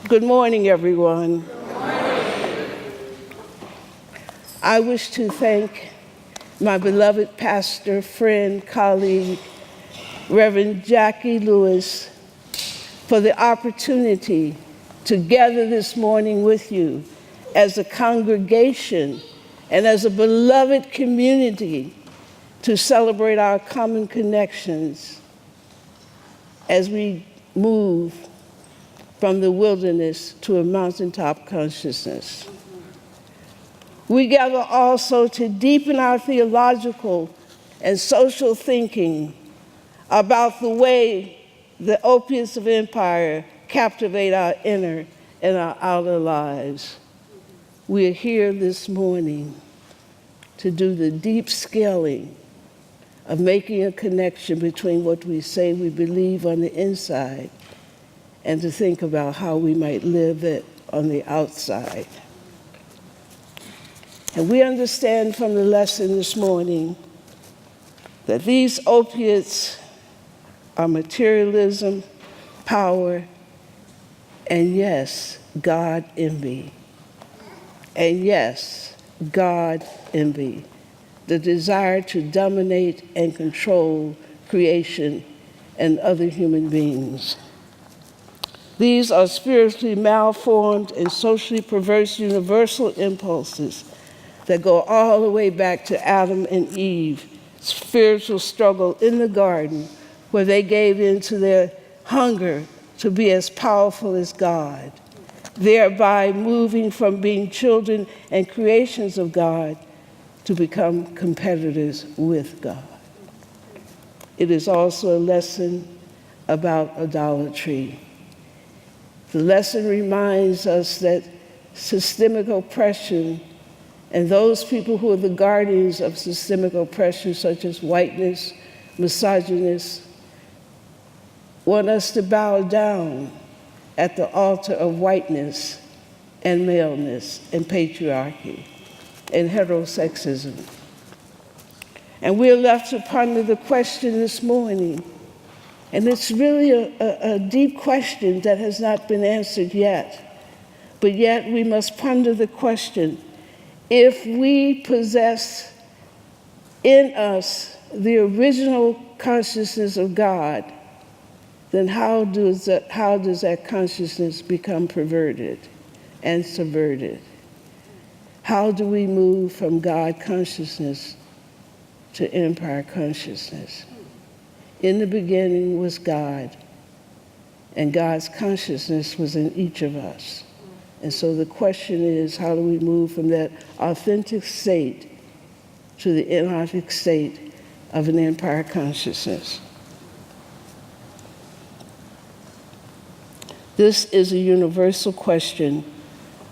Good morning, everyone. I wish to thank my beloved pastor, friend, colleague, Reverend Jackie Lewis, for the opportunity to gather this morning with you as a congregation and as a beloved community to celebrate our common connections as we move from the wilderness to a mountaintop consciousness. We gather also to deepen our theological and social thinking about the way the opiates of empire captivate our inner and our outer lives. We are here this morning to do the deep scaling of making a connection between what we say we believe on the inside and to think about how we might live it on the outside. And we understand from the lesson this morning that these opiates are materialism, power, and yes, God envy. And yes, God envy, the desire to dominate and control creation and other human beings. These are spiritually malformed and socially perverse universal impulses that go all the way back to Adam and Eve's spiritual struggle in the garden, where they gave in to their hunger to be as powerful as God, thereby moving from being children and creations of God to become competitors with God. It is also a lesson about idolatry. The lesson reminds us that systemic oppression and those people who are the guardians of systemic oppression, such as whiteness, misogynists, want us to bow down at the altar of whiteness and maleness and patriarchy and heterosexism. And we're left to ponder the question this morning, and it's really a deep question that has not been answered yet, but yet we must ponder the question: if we possess in us the original consciousness of God, then how does that consciousness become perverted and subverted? How do we move from God consciousness to empire consciousness? In the beginning was God, and God's consciousness was in each of us. And so the question is, how do we move from that authentic state to the inauthentic state of an empire consciousness? This is a universal question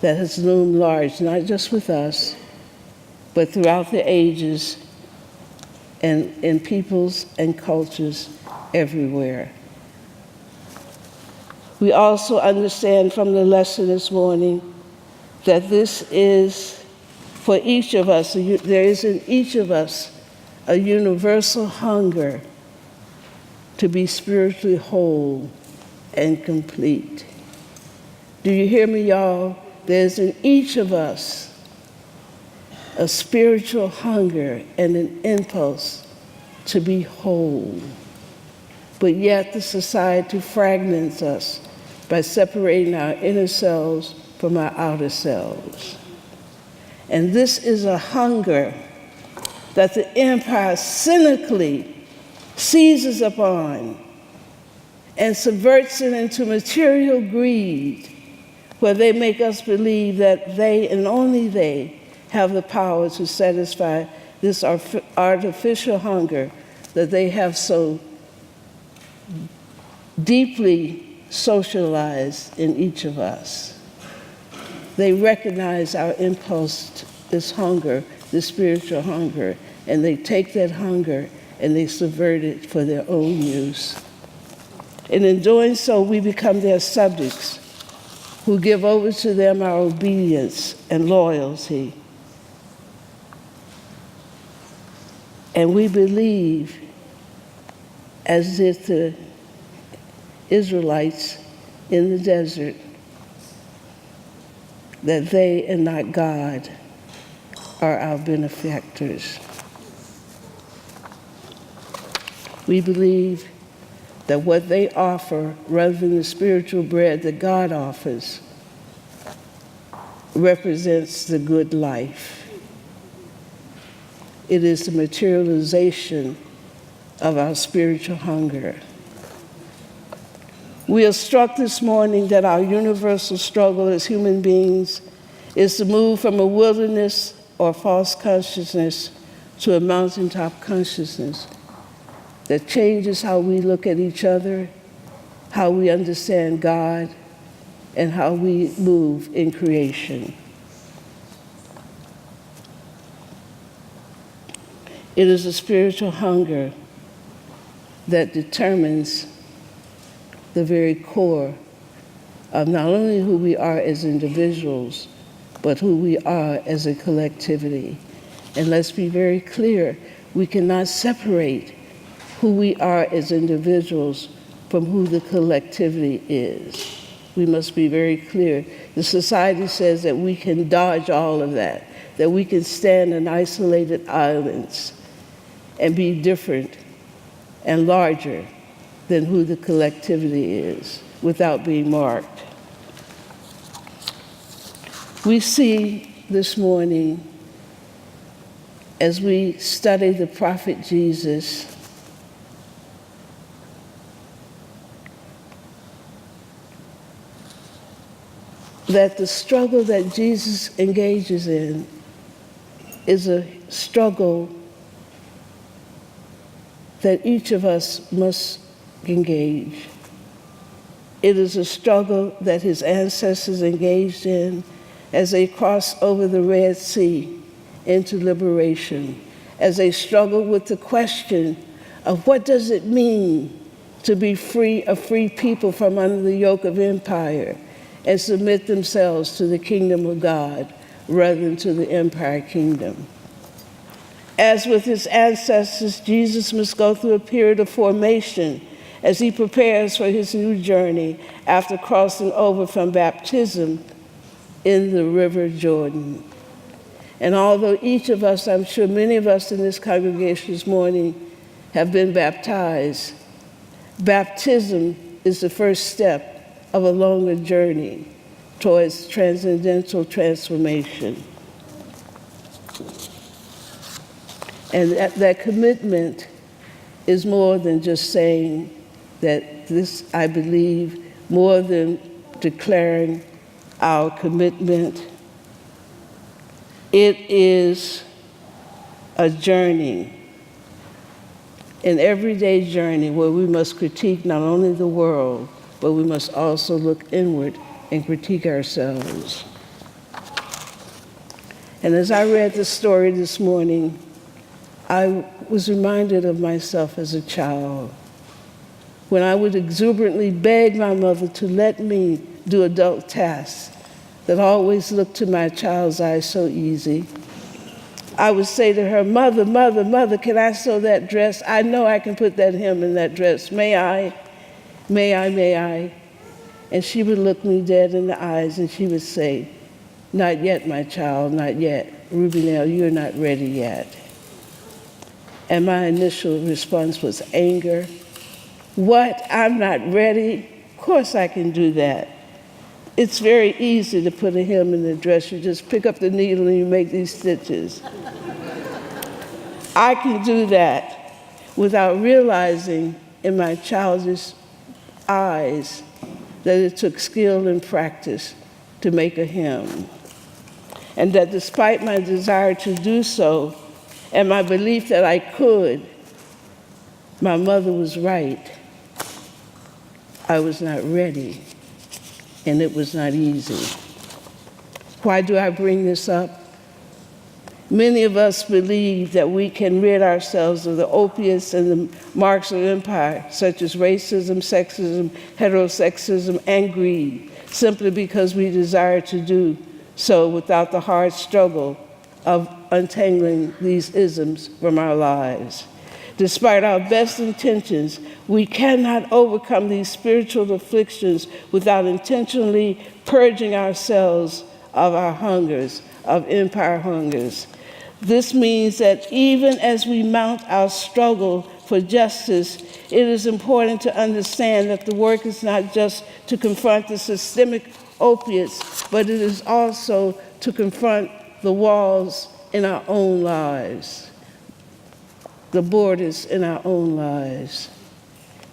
that has loomed large, not just with us, but throughout the ages and in peoples and cultures everywhere. We also understand from the lesson this morning that this is, for each of us, there is in each of us a universal hunger to be spiritually whole and complete. Do you hear me, y'all? There's in each of us a spiritual hunger and an impulse to be whole. But yet the society fragments us by separating our inner selves from our outer selves. And this is a hunger that the empire cynically seizes upon and subverts it into material greed, where they make us believe that they and only they have the power to satisfy this artificial hunger that they have so deeply socialized in each of us. They recognize our impulse, this hunger, this spiritual hunger, and they take that hunger and they subvert it for their own use. And in doing so, we become their subjects who give over to them our obedience and loyalty. And we believe, as did the Israelites in the desert, that they and not God are our benefactors. We believe that what they offer, rather than the spiritual bread that God offers, represents the good life. It is the materialization of our spiritual hunger. We are struck this morning that our universal struggle as human beings is to move from a wilderness or false consciousness to a mountaintop consciousness that changes how we look at each other, how we understand God, and how we move in creation. It is a spiritual hunger that determines the very core of not only who we are as individuals, but who we are as a collectivity. And let's be very clear, we cannot separate who we are as individuals from who the collectivity is. We must be very clear. The society says that we can dodge all of that we can stand in isolated islands and be different and larger than who the collectivity is without being marked. We see this morning, as we study the prophet Jesus, that the struggle that Jesus engages in is a struggle that each of us must engage. It is a struggle that his ancestors engaged in as they crossed over the Red Sea into liberation, as they struggled with the question of what does it mean to be free, a free people from under the yoke of empire, and submit themselves to the kingdom of God rather than to the empire kingdom. As with his ancestors, Jesus must go through a period of formation as he prepares for his new journey after crossing over from baptism in the River Jordan. And although each of us, I'm sure many of us in this congregation this morning have been baptized, baptism is the first step of a longer journey towards transcendental transformation. And that commitment is more than just saying that this, I believe, more than declaring our commitment. It is a journey, an everyday journey where we must critique not only the world, but we must also look inward and critique ourselves. And as I read the story this morning, I was reminded of myself as a child, when I would exuberantly beg my mother to let me do adult tasks that always looked to my child's eyes so easy. I would say to her, "Mother, mother, mother, can I sew that dress? I know I can put that hem in that dress. May I? May I, may I?" And she would look me dead in the eyes and she would say, "Not yet, my child, not yet. Rubinell, you're not ready yet." And my initial response was anger. What? I'm not ready? Of course I can do that. It's very easy to put a hem in the dress. You just pick up the needle and you make these stitches. I can do that without realizing in my childish eyes that it took skill and practice to make a hem. And that despite my desire to do so and my belief that I could, my mother was right. I was not ready, and it was not easy. Why do I bring this up? Many of us believe that we can rid ourselves of the opiates and the marks of empire, such as racism, sexism, heterosexism, and greed, simply because we desire to do so without the hard struggle of untangling these isms from our lives. Despite our best intentions, we cannot overcome these spiritual afflictions without intentionally purging ourselves of our hungers, of empire hungers. This means that even as we mount our struggle for justice, it is important to understand that the work is not just to confront the systemic opiates, but it is also to confront the walls in our own lives, the borders in our own lives.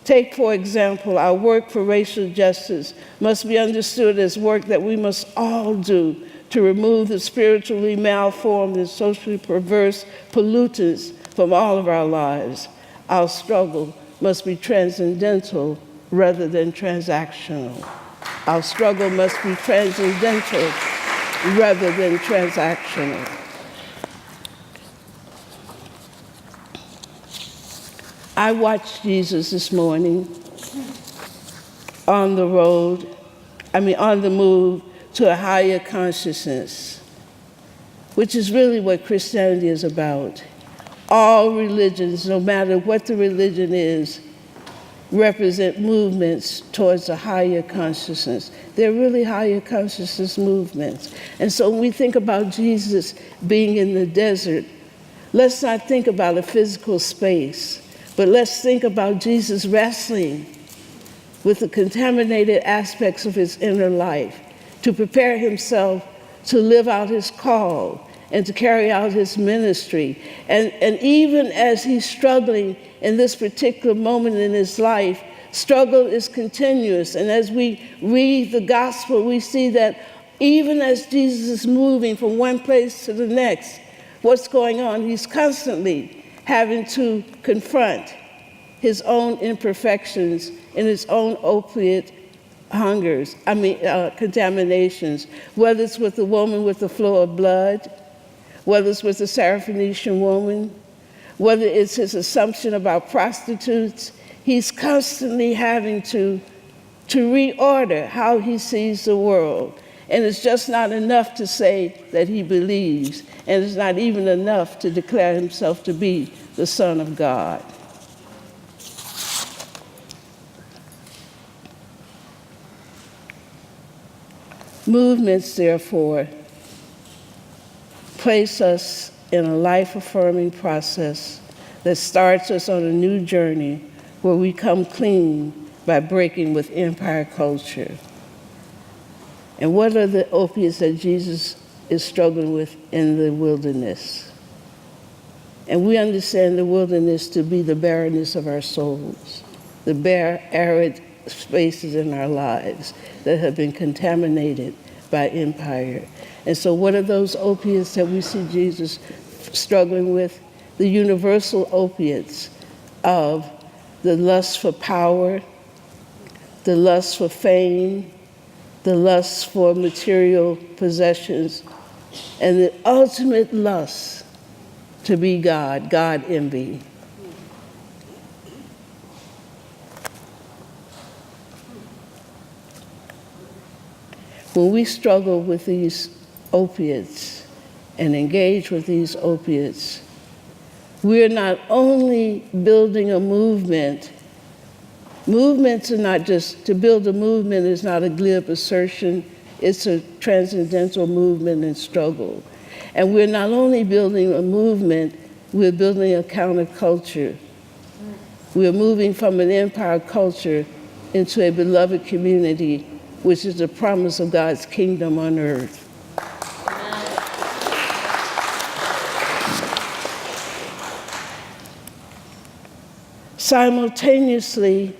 Take, for example, our work for racial justice must be understood as work that we must all do to remove the spiritually malformed and socially perverse pollutants from all of our lives. Our struggle must be transcendental rather than transactional. Our struggle must be transcendental rather than transactional. I watched Jesus this morning on the move to a higher consciousness, which is really what Christianity is about. All religions, no matter what the religion is, represent movements towards a higher consciousness. They're really higher consciousness movements. And so when we think about Jesus being in the desert, let's not think about a physical space, but let's think about Jesus wrestling with the contaminated aspects of his inner life to prepare himself to live out his call and to carry out his ministry. And even as he's struggling in this particular moment in his life, struggle is continuous. And as we read the gospel, we see that even as Jesus is moving from one place to the next, what's going on? He's constantly having to confront his own imperfections and his own opiate contaminations, whether it's with the woman with the flow of blood, whether it's with the Syrophoenician woman, whether it's his assumption about prostitutes. He's constantly having to reorder how he sees the world. And it's just not enough to say that he believes, and it's not even enough to declare himself to be the Son of God. Movements, therefore, place us in a life-affirming process that starts us on a new journey where we come clean by breaking with empire culture. And what are the opiates that Jesus is struggling with in the wilderness? And we understand the wilderness to be the barrenness of our souls, the bare, arid spaces in our lives that have been contaminated by empire. And so what are those opiates that we see Jesus struggling with? The universal opiates of the lust for power, the lust for fame, the lust for material possessions, and the ultimate lust to be God, God envy. When we struggle with these opiates and engage with these opiates, we're not only building a movement. Movements are not just, to build a movement is not a glib assertion, it's a transcendental movement and struggle. And we're not only building a movement, we're building a counterculture. We're moving from an empire culture into a beloved community, which is the promise of God's kingdom on earth. Simultaneously,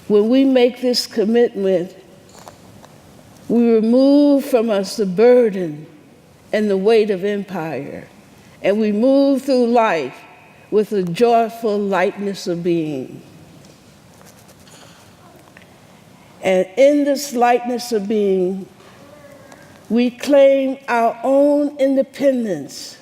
when we make this commitment, we remove from us the burden and the weight of empire, and we move through life with a joyful lightness of being. And in this lightness of being, we claim our own independence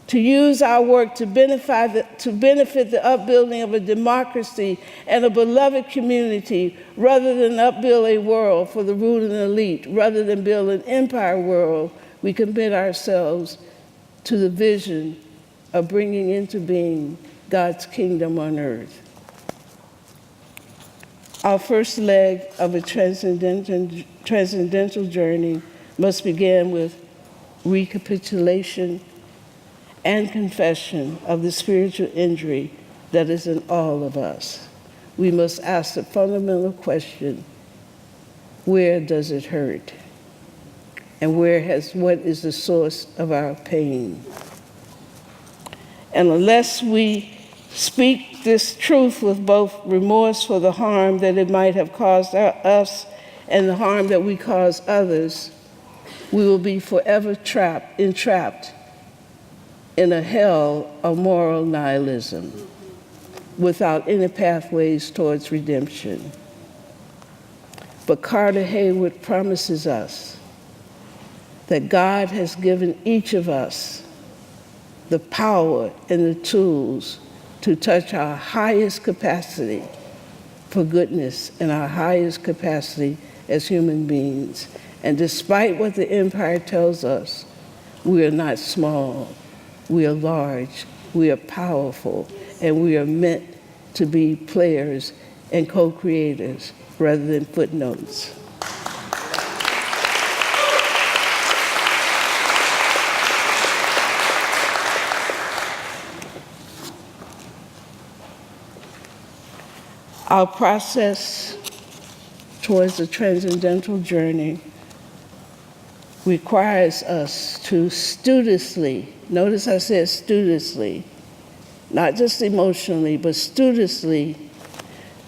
to use our work to benefit the upbuilding of a democracy and a beloved community, rather than upbuild a world for the ruling elite, rather than build an empire world. We commit ourselves to the vision of bringing into being God's kingdom on earth. Our first leg of a transcendental journey must begin with recapitulation and confession of the spiritual injury that is in all of us. We must ask the fundamental question, where does it hurt? And what is the source of our pain? And unless we speak this truth with both remorse for the harm that it might have caused us and the harm that we cause others, we will be forever entrapped in a hell of moral nihilism without any pathways towards redemption. But Carter Haywood promises us that God has given each of us the power and the tools to touch our highest capacity for goodness and our highest capacity as human beings. And despite what the empire tells us, we are not small, we are large, we are powerful, and we are meant to be players and co-creators rather than footnotes. Our process towards the transcendental journey requires us to studiously, notice I said studiously, not just emotionally, but studiously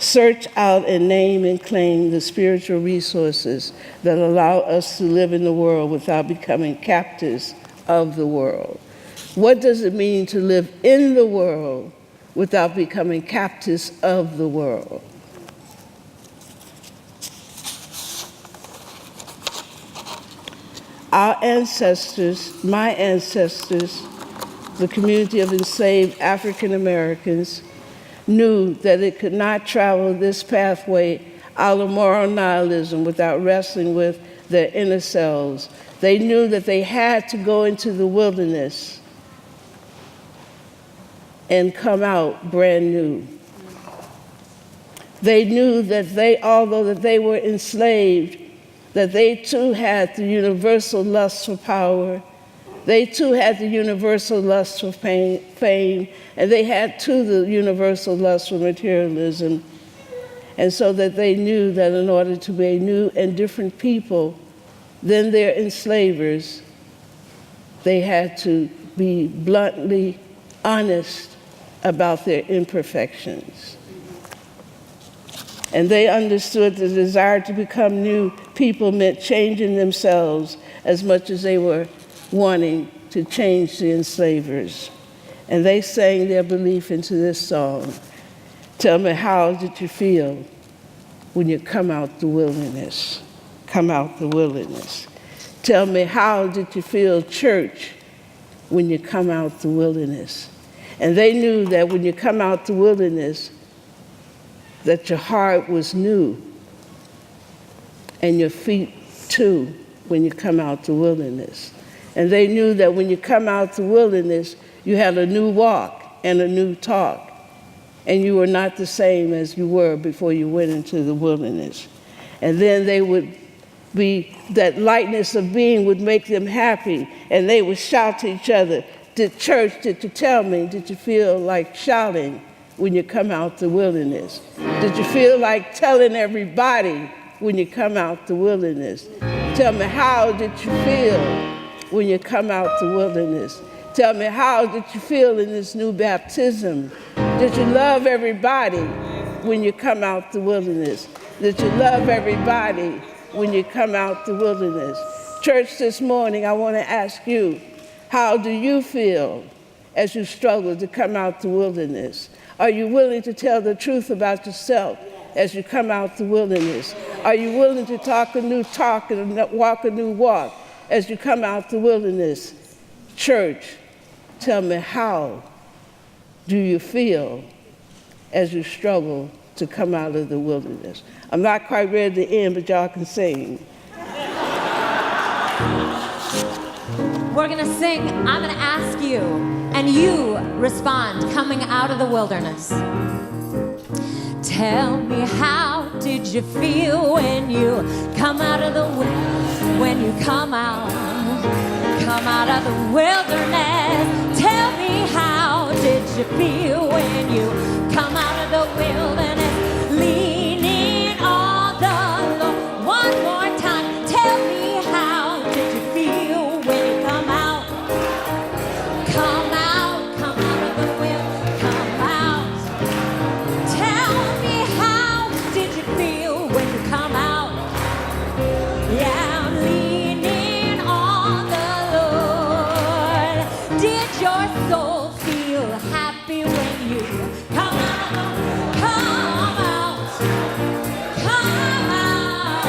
search out and name and claim the spiritual resources that allow us to live in the world without becoming captives of the world. What does it mean to live in the world without becoming captives of the world? Our ancestors, my ancestors, the community of enslaved African Americans, knew that it could not travel this pathway out of moral nihilism without wrestling with their inner selves. They knew that they had to go into the wilderness and come out brand new. They knew that although that they were enslaved, that they too had the universal lust for power, they too had the universal lust for fame, and they had too the universal lust for materialism. And so that they knew that in order to be a new and different people than their enslavers, they had to be bluntly honest about their imperfections. And they understood the desire to become new people meant changing themselves as much as they were wanting to change the enslavers. And they sang their belief into this song. Tell me, how did you feel when you come out the wilderness? Come out the wilderness. Tell me, how did you feel, church, when you come out the wilderness? And they knew that when you come out the wilderness, that your heart was new, and your feet too, when you come out the wilderness. And they knew that when you come out the wilderness, you had a new walk and a new talk, and you were not the same as you were before you went into the wilderness. And then they would be, that lightness of being would make them happy, and they would shout to each other, did you tell me, did you feel like shouting when you come out the wilderness? Did you feel like telling everybody when you come out the wilderness? Tell me, how did you feel when you come out the wilderness? Tell me, how did you feel in this new baptism? Did you love everybody when you come out the wilderness? Did you love everybody when you come out the wilderness? Church, this morning, I want to ask you, how do you feel as you struggle to come out the wilderness? Are you willing to tell the truth about yourself as you come out the wilderness? Are you willing to talk a new talk and walk a new walk as you come out the wilderness? Church, tell me, how do you feel as you struggle to come out of the wilderness? I'm not quite ready to end, but y'all can sing. We're gonna sing, I'm gonna ask you, and you respond, coming out of the wilderness. Tell me, how did you feel when you come out of the wilderness? When you come come out of the wilderness. Tell me, how did you feel when you come out of the wilderness? Leaning on the Lord. One more time, tell me, how did you feel when you come out? Come out of the wilderness, come out. Tell me, how did you feel when you come out? Yeah, I'm leaning on the Lord. Did your soul feel happy when you come out? Come out, come out.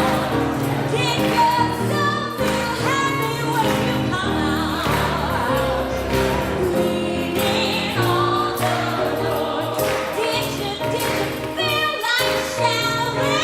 Did your soul feel happy when you come out? Leaning on the Lord. Did you feel like shouting?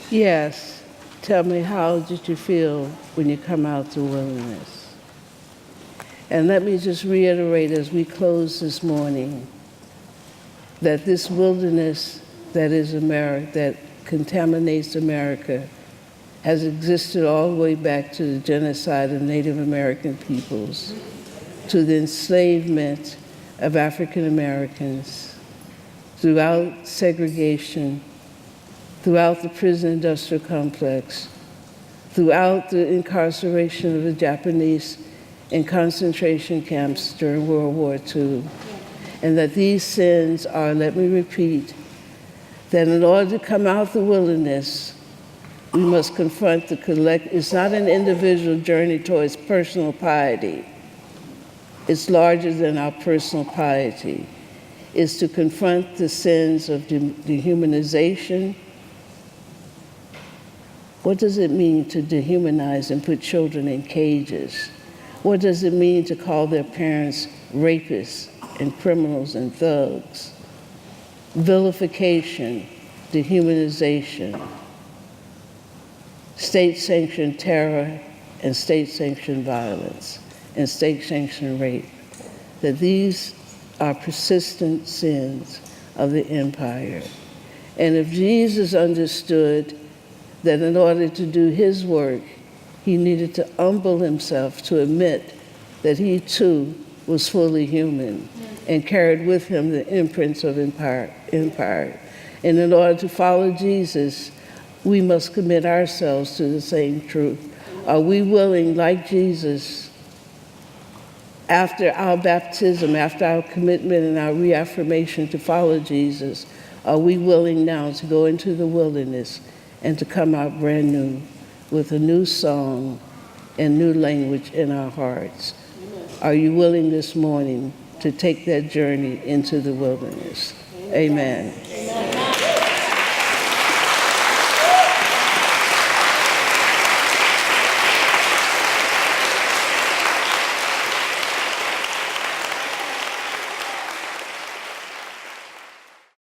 Yes, tell me, how did you feel when you come out the wilderness? And let me just reiterate as we close this morning that this wilderness that is America, that contaminates America, has existed all the way back to the genocide of Native American peoples, to the enslavement of African Americans, throughout segregation, throughout the prison industrial complex, throughout the incarceration of the Japanese in concentration camps during World War II. And that these sins are, let me repeat, that in order to come out the wilderness, we must confront the collect. It's not an individual journey towards personal piety. It's larger than our personal piety. It's to confront the sins of dehumanization. What does it mean to dehumanize and put children in cages? What does it mean to call their parents rapists and criminals and thugs? Vilification, dehumanization, state-sanctioned terror and state-sanctioned violence and state-sanctioned rape. That these are persistent sins of the empire. And if Jesus understood that in order to do his work, he needed to humble himself to admit that he too was fully human and carried with him the imprints of empire. And in order to follow Jesus, we must commit ourselves to the same truth. Are we willing, like Jesus, after our baptism, after our commitment and our reaffirmation to follow Jesus, are we willing now to go into the wilderness and to come out brand new with a new song and new language in our hearts? Are you willing this morning to take that journey into the wilderness? Amen.